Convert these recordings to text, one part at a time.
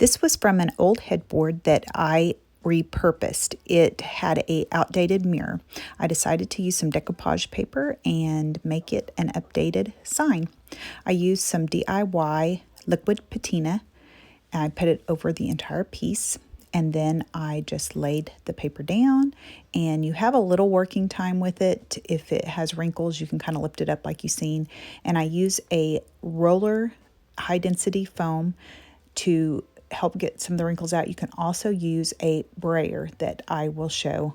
This was from an old headboard that I repurposed. It had a outdated mirror. I decided to use some decoupage paper and make it an updated sign. I used some DIY liquid patina. I put it over the entire piece, and then I just laid the paper down, and you have a little working time with it. If it has wrinkles, you can kind of lift it up like you've seen. And I use a roller high density foam to help get some of the wrinkles out. You can also use a brayer that I will show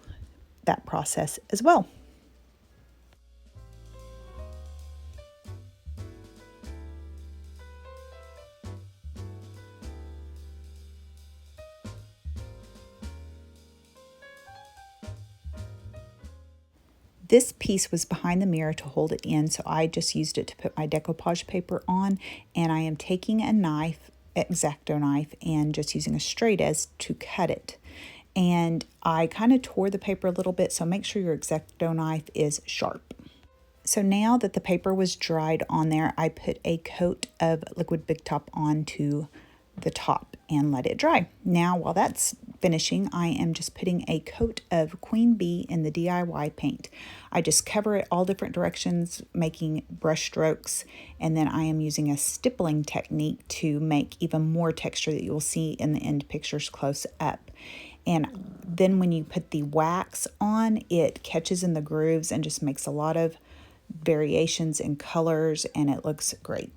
that process as well. This piece was behind the mirror to hold it in, so I just used it to put my decoupage paper on, and I am taking a knife, X-Acto knife, and just using a straight edge to cut it. And I kind of tore the paper a little bit, so make sure your X-Acto knife is sharp. So now that the paper was dried on there, I put a coat of liquid Big Top onto the top and let it dry. Now, while that's finishing, I am just putting a coat of Queen Bee in the DIY paint. I just cover it all different directions, making brush strokes, and then I am using a stippling technique to make even more texture that you will see in the end pictures close up. And then when you put the wax on, it catches in the grooves and just makes a lot of variations in colors, and it looks great.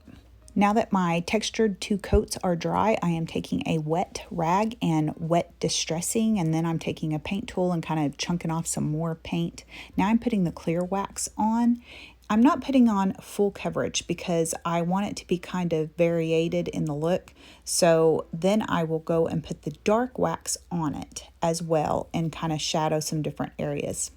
Now that my textured two coats are dry, I am taking a wet rag and wet distressing, and then I'm taking a paint tool and kind of chunking off some more paint. Now I'm putting the clear wax on. I'm not putting on full coverage because I want it to be kind of variated in the look. So then I will go and put the dark wax on it as well and kind of shadow some different areas.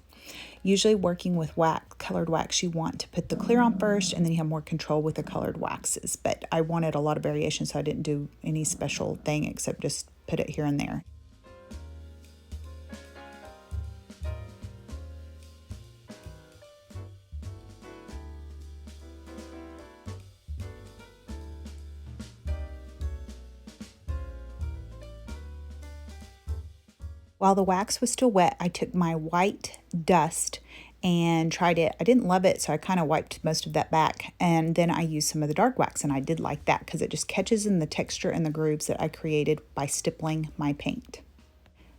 Usually working with colored wax, you want to put the clear on first, and then you have more control with the colored waxes. But I wanted a lot of variation, so I didn't do any special thing except just put it here and there. While the wax was still wet, I took my white dust and tried it. I didn't love it, so I kind of wiped most of that back. And then I used some of the dark wax, and I did like that because it just catches in the texture and the grooves that I created by stippling my paint.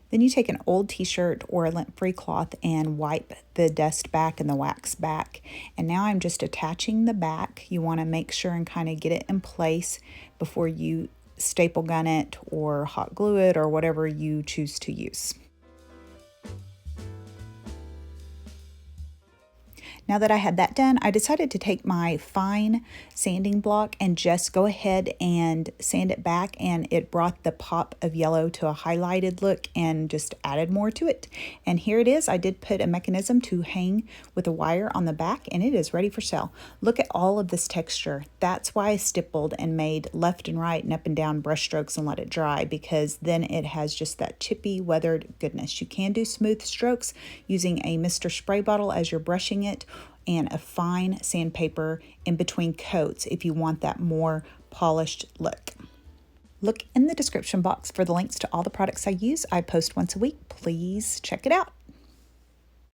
Then you take an old t-shirt or a lint-free cloth and wipe the dust back and the wax back. And now I'm just attaching the back. You want to make sure and kind of get it in place before you staple gun it or hot glue it or whatever you choose to use. Now that I had that done, I decided to take my fine sanding block and just go ahead and sand it back, and it brought the pop of yellow to a highlighted look and just added more to it. And here it is. I did put a mechanism to hang with a wire on the back, and it is ready for sale. Look at all of this texture. That's why I stippled and made left and right and up and down brush strokes and let it dry, because then it has just that chippy, weathered goodness. You can do smooth strokes using a Mr. Spray bottle as you're brushing it, and a fine sandpaper in between coats if you want that more polished look. Look in the description box for the links to all the products I use. I post once a week. Please check it out.